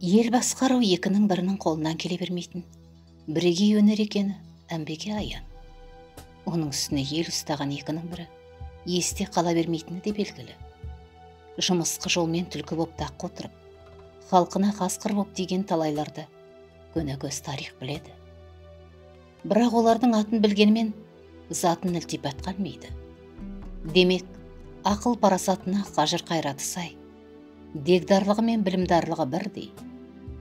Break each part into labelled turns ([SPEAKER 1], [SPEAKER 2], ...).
[SPEAKER 1] Ел басқару екінің бірінің қолынан келе бермейтін бірегей өнер екені әмбеге аян. Оның үстіне ел ұстаған екінің бірі есте қала бермейтіні де белгілі. Жымысқы жолмен түлкі боп таққа отырып, халқына қасқыр боп тиген талайларды көнекөз тарих біледі. Бірақ олардың атын білгенімен затын ілтипат қалмайды. Демек, ақыл парасатына қажыр қайраты сай, дегдарлығы мен білімдарлығы бірдей,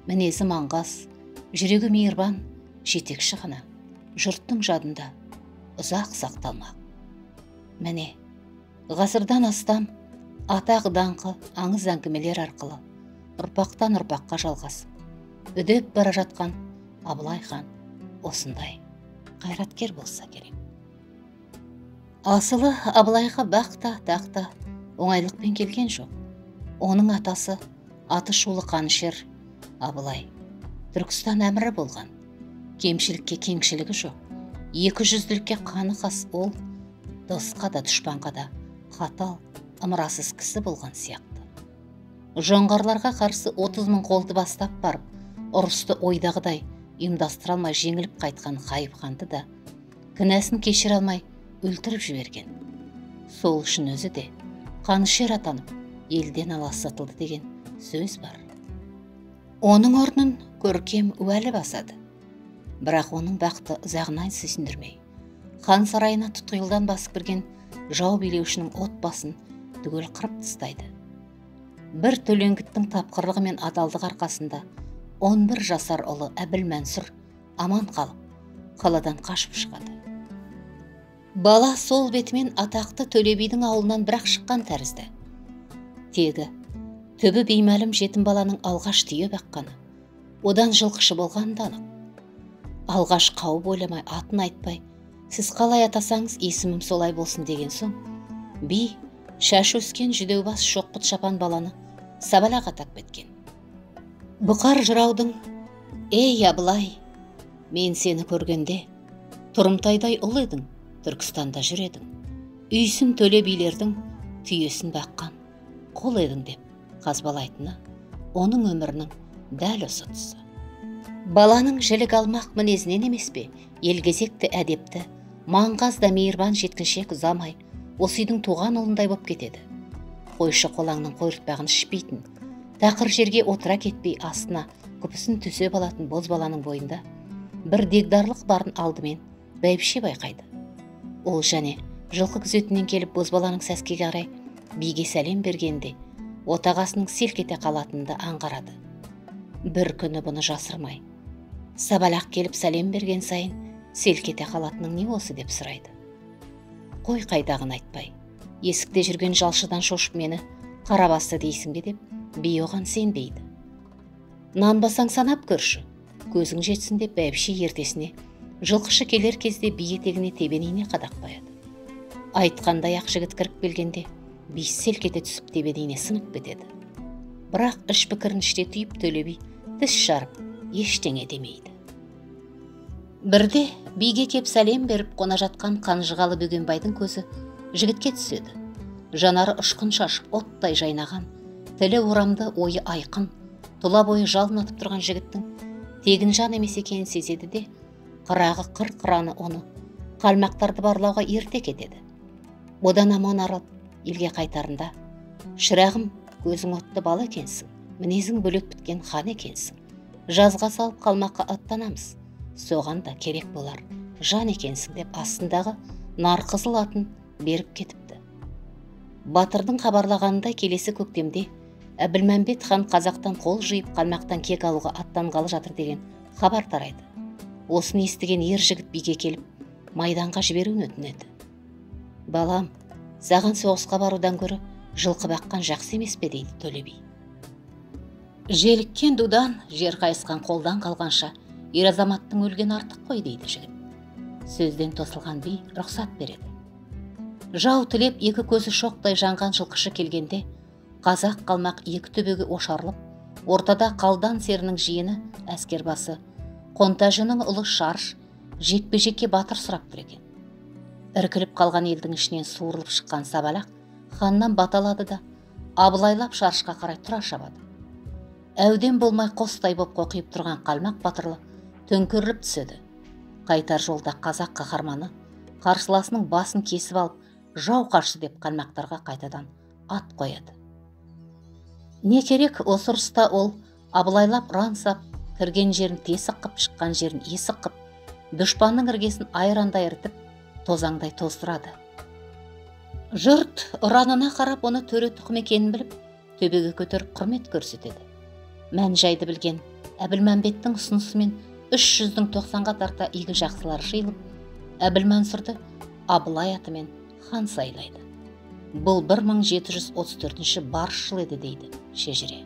[SPEAKER 1] мінезі маңғаз, жүрегі мейірбан, жетекші ғана жұрттың жадында ұзақ сақталмақ. Міне, ғасырдан астам атақ даңқы аңыз әңгімелер арқылы ұрпақтан ұрпаққа жалғасып, үдеп бара жатқан Абылай хан осындай қайраткер болса керек. Асылы Абылайға бақта тақта оңайлықпен келген жоқ. Оның атасы аты шулы қанішер Абылай Түркістан әмірі болған. Кемшілікке кеңшілігі жоқ. 200-лікке қаны қас ол, досқа да дұшпанға да қатал, ымырасыз кісі болған сияқты. Жоңғарларға қарсы 30 000 қолды бастап барып, ұрысты ойдағыдай ұйымдастыра алмай жеңіліп қайтқан Қайып ханды да кінәсін кешіре алмай өлтіріп жіберген. Сол үшін өзі де қанішер атанып, елден аластатылды деген сөз бар. Оның орнын көркем уәлі басады. Бірақ оның бақты ұзағынан сүйсіндірмей, хан сарайына тұтқиылдан басып кірген жау билеушінің отбасын түгел қырып тастайды. Бір төлеңгіттің тапқырлығы мен адалдығы арқасында 11 жасар ұлы Әбілмәнсүр аман қалып, қаладан қашып шығады. Бала сол бетімен атақты Төле бидің ауылынан бірақ шыққан тәрізді. Тегі, түбі беймәлім жетім баланың алғаш түйе баққаны, одан жылқышы болғаны да анық. Алғаш қауіп ойламай, атын айтпай, сіз қалай атасаңыз есімім солай болсын деген соң, би шаш өскен жүдеу бас шоқпыт шапан баланы сабалақ атап кеткен. Бұқар жыраудың: «Ей Абылай, мен сені көргенде Тұрымтайдай ұл едің, Түркістанда жүр едің. Үйсін Төле билердің түйесін баққан қол едің» деп қазбалайтыны оның өмірінің дәл осы тұсы. Баланың жілік алмақ мінезінен емес пе, елгезекті әдепті, маңғаз да мейірбан жеткіншек ұзамай осы үйдің туған ұлындай боп кетеді. Қойшы қолаңның қойыртпағын ішпейтін, тақыр жерге отыра кетпей астына күпісін төсеп алатын боз баланың бойында бір дегдарлық барын алдымен бәйбіше байқайды. Ол және жылқы күзетінен келіп боз баланың сәскеге қарай биге сәлем бергенде отағасының селк ете қалатынды аңғарады. Бір күні бұны жасырмай, сабалақ келіп сәлем берген сайын селк ете қалатының не осы деп сұрайды. Қой қайдағын айтпай, есікте жүрген жалшыдан шошып мені қара басты дейсің бе деп би оған сенбейді. Нанбасаң санап көрші, көзің жетсін деп бәйбіше ертесіне жылқышы келер кезде би етегіне тебеніне қадақ қояды. Айтқандай ақ жігіт кіріп келгенде би селк ете түсіп тебеніне сынып кетеді. Бірақ іш пікірін іште түйіп Төле би тіс жарып ештеңе демейді. Бірде биге кеп сәлем беріп қона жатқан қанжығалы Бөгенбайдың көзі жігітке түседі. Жанары ұшқын шашып оттай жайнаған, тілі орамды, ойы айқын, тұла бойы жалын атып тұрған жігіттің тегін жан емес екенін сезеді де, қырағы қыр-қыраны оны қалмақтарды барлауға ерте кетеді. Одан аман арылып елге қайтарында: «Шырағым, көзің отты бала екенсің, мінезің бөлек біткен хан екенсің. Жазға салып қалмаққа аттанамыз. Соған да керек болар жан екенсің» деп астындағы нарқызыл атын беріп кетіпті. Батырдың хабарлағанында келесі көктемде Әбілмәмбет хан қазақтан қол жиып қалмақтан кек алуға аттанғалы жатыр деген хабар тарайды. Осыны естіген ер жігіт биге келіп майданға жіберуін өтінеді. «Балам, саған соғысқа барудан гөрі жылқы баққан жақсы емес пе?» дейді Төле би. «Желіккен дудан, жер қайысқан қолдан қалғанша ер азаматтың өлген артық қой» дейді жігіт. Сөзден тосылған би рұқсат береді. Жау тілеп екі көзі шоқтай жанған жылқышы келгенде қазақ қалмақ екі төбеге ошарылып, ортада қалдан серінің жиені әскербасы Қонтажының ұлы Шарш жекпе-жекке батыр сұрап тұр екен. Іркіліп қалған елдің ішінен суырылып шыққан сабалақ ханнан бата алады да Абылайлап Шаршқа қарай тұра шабады. Әуден болмай қостай боп қоқиып тұрған Қалмақ батырлы төңкеріліп түседі. Қайтар жолда қазақ қаһарманы қарсыласының басын кесіп алып, жау қарсы деп қалмақтарға қайтадан ат қояды. Не керек, осы ұрыста ол абылайлап ұран сап, кірген жерін тесік қып, шыққан жерін есік қып, дұшпанның іргесін айрандай іртіп, тозаңдай тоздырады. Жұрт ұранына қарап, оны төре тұқым екенін біліп, төбеге көтеріп құрмет көрсетеді. Мән жайды білген Әбілмәмбеттің ұсынысымен 300-дің 90-ға тарта игі жақсылары жиылып, Әбілмансұрды Абылай атымен хан сайлайды. Бұл 1734 барыс жыл еді дейді шежіре.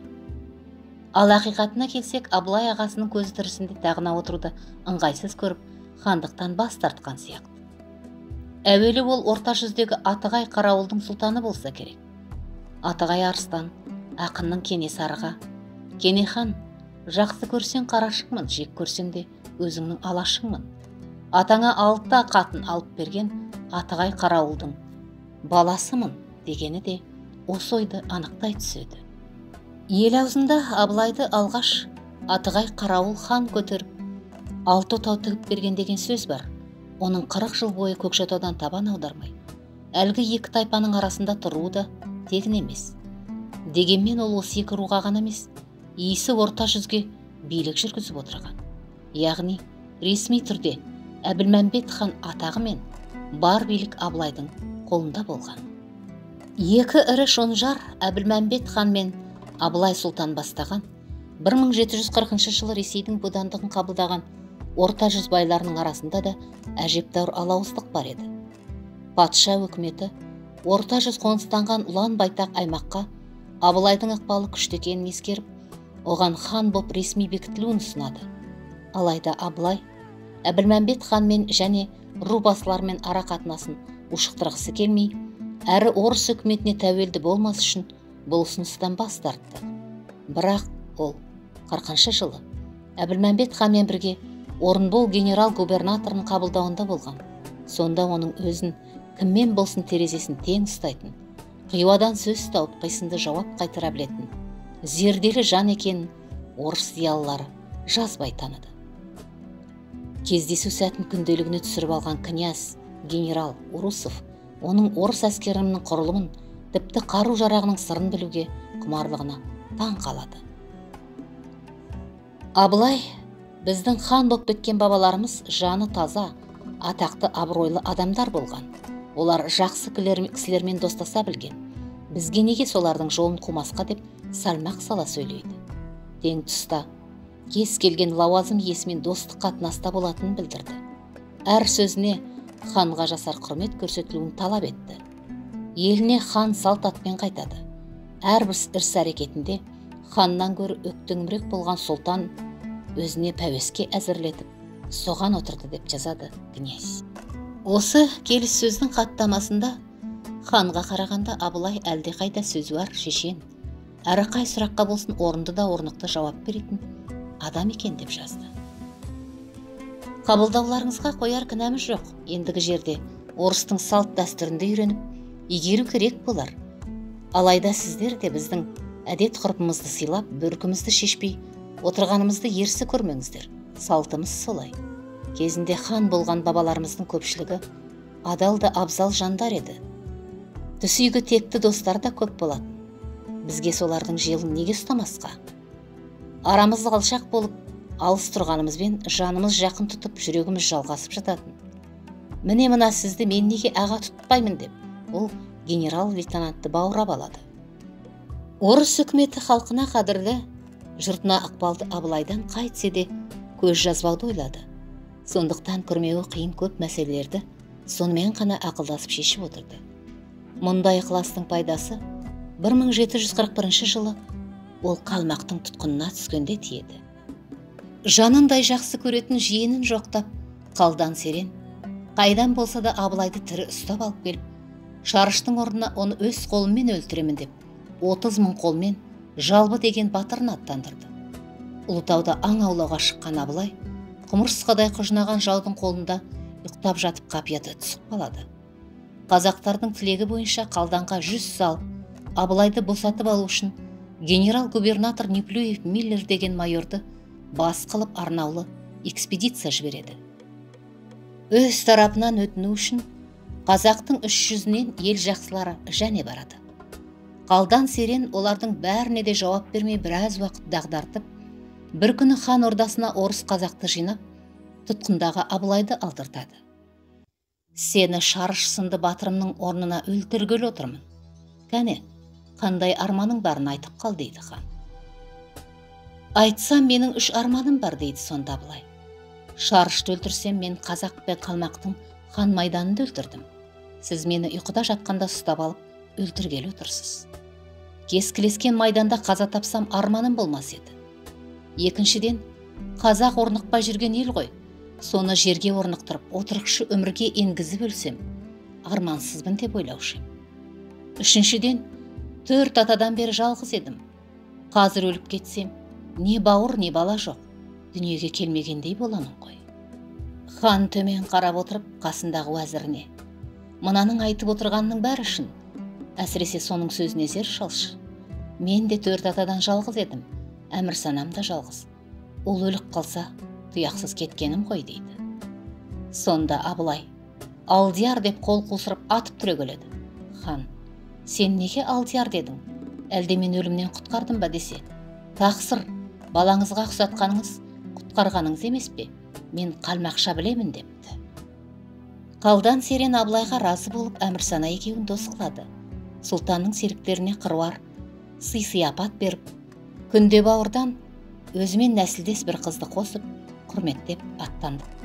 [SPEAKER 1] Ал ақиқатына келсек, Абылай ағасының көзі тірісінде тағына отыруды ыңғайсыз көріп, хандықтан бас тартқан сияқты. Әуелі ол орта жүздегі Атығай қарауылдың сұлтаны болса керек. Атығай арыстан, ақынның Кенесарыға: «Кенехан, жақсы көрсең қарашыңмын, жек көрсең де өзіңнің алашыңмын. Атаңа 6 қатын алып берген Атығай қарауылдың баласымын» дегені де осы ойды анықтай түседі. Ел аузында Абылайды алғаш Атығай қарауыл хан көтеріп, 6 тау тігіп берген деген сөз бар. Оның 40 жыл бойы Көкшетаудан табан аудармай, әлгі екі тайпаның арасында тұруы да тегін емес. Дегенмен ол осы екі руға ғана емес, иісі орта жүзге билік жүргізіп отырған. Яғни ресми түрде Әбілмәмбет хан атағы мен бар билік Абылайдың қолында болған. Екі ірі шонжар Әбілмәмбет хан мен Абылай сұлтан бастаған 1740 жылы Ресейдің бодандығын қабылдаған орта жүз байларының арасында да әжептәуір алауыздық бар еді. Патша өкіметі орта жүз қоныстанған ұлан байтақ аймаққа Абылайдың ықпалы күшті екенін ескеріп, оған хан боп ресми бекітілуін ұсынады. Алайда Абылай Әбілмәмбет ханмен және ру басылармен ара қатынасын ушықтырғысы келмей, әрі орыс үкіметіне тәуелді болмас үшін бұл ұсыныстан бас тартты. Бірақ ол 40 жылы Әбілмәмбет ханмен бірге Орынбол генерал-губернаторының қабылдауында болған. Сонда оның өзін кіммен болсын терезесін тең ұстайтын, қиуадан сөз тауып қисынды жауап қайтара білетін зерделі жан екенін орыс зиялылары жазбай таныды. Кездесу сәтін күнделігіне түсіріп алған князь генерал Урусов оның орыс әскерінің құрылымын, тіпті қару-жарағының сырын білуге құмарлығына таң қалады. Абылай: «Біздің хан боп кеткен бабаларымыз жаны таза, атақты абыройлы адамдар болған. Олар жақсы кісілермен достаса білген. Бізге неге солардың жолын қумасқа» деп салмақ сала сөйлейді. Тең тұста кез келген лауазым иесімен достық қатынаста болатынын білдірді. Әр сөзіне ханға жасар құрмет көрсетілуін талап етті. Еліне хан салт атпен қайтады. Әрбір іс-әрекетінде ханнан гөрі өктемірек болған сұлтан өзіне пәуеске әзірлетіп, соған отырды деп жазады князь. Осы келіссөздің хаттамасында ханға қарағанда Абылай әлдеқайда сөзуар, шешен, әрі қай сұраққа болсын орынды да орнықты жауап беретін адам екен деп жазды. Қабылдауларыңызға қояр кінәміз жоқ. Ендігі жерде орыстың салт дәстүрінде үйреніп, игеру керек болар. Алайда сіздер де біздің әдет ғұрпымызды сыйлап, бөркімізді шешпей отырғанымызды ерсі көрмеңіздер. Салтымыз солай. Кезінде хан болған бабаларымыздың көпшілігі адал да абзал жандар еді. Түсігі текті достар да көп болатын. Бізге солардың желін неге ұстамасқа? Арамыз алшақ болып, алыс тұрғанымызбен жанымыз жақын тұтып, жүрегіміз жалғасып жататын. Міне мына сізді мен неге аға тұтпаймын деп, ол генерал-лейтенантты баурап алады. Орыс үкіметі халқына қадірлі, жұртына ықпалды Абылайдан қайтсе де көз жазбауды ойлады. Сондықтан көрмеуі қиын көп мәселелерді сонымен қана ақылдасып шешіп отырды. Мұндай ықыластың пайдасы 1741 жылы ол Қалмақтың тұтқынына түскенде тиеді. Жанындай жақсы көретін жиенін жоқтап, қалдан серен, қайдан болса да Абылайды тірі ұстап алып келіп, Шарыштың орнына оны өз қолыммен өлтіремін деп, 30 000 қолмен Жалбы деген батырын аттандырды. Ұлытауда аң аулауға шыққан Абылай, құмырсқадай құжынаған жаудың қолында ұйықтап жатып қапияда түсіп қалады. Қазақтардың тілегі бойынша қалданға 100 салып, Абылайды босатып алу үшін генерал-губернатор Неплюев Миллер деген майорды бас қылып арнаулы экспедиция жібереді. Өз тарапынан өтіну үшін қазақтың 300-нен ел жақсылары және барады. Қалдан Серен олардың бәріне де жауап бермей біраз уақыт дағдартып, бір күні хан ордасына орыс қазақты жинап, тұтқындағы Абылайды алдыртады. Сені Шарыш сынды батырымның орнына өлтіргелі отырмын. Кәне, қандай арманың барын айтып қал, дейді хан. Айтсам, менің 3 арманым бар, дейді сонда Абылай. Шарышты өлтірсем, мен қазақ пен қалмақтың хан майданында өлтірдім. Сіз мені ұйқыда жатқанда ұстап алып, өлтіргелі отырсыз. Кескілескен майданда қаза тапсам арманым болмас еді. Екіншіден, қазақ орнықпай жүрген ел ғой. Соны жерге орнықтырып, отырықшы өмірге енгізіп өлсем, армансызбын деп ойлаушы. Үшіншіден, 4 атадан бері жалғыз едім. Қазір өліп кетсем, не бауыр, не бала жоқ. Дүниеге келмегендей боламын ғой. Хан төмен қарап отырып, қасындағы уәзіріне: мынаның айтып отырғанның бәрі шын. Әсіресе соның сөзіне зер салшы. Мен де 4 атадан жалғыз едім. Әмір санам да жалғыз. Ол өлік қалса, тұяқсыз кеткенім ғой, дейді. Сонда Абылай: Алдияр деп қол қусырып атып түрегеледі. Хан: сен неге Алдияр дедің? Әлде мен өлімнен құтқардым ба десе: тақсыр, балаңызға ұқсатқаныңыз құтқарғаныңыз емес пе? Мен қалмақша білемін, депті. Қалдан Серен Абылайға разы болып Әмірсана екеуін дос қылады. Сұлтанның серіктеріне қыруар сый-сияпат беріп, күнде бауырдан өзімен нәсілдес бір қызды қосып, құрметтеп аттандырып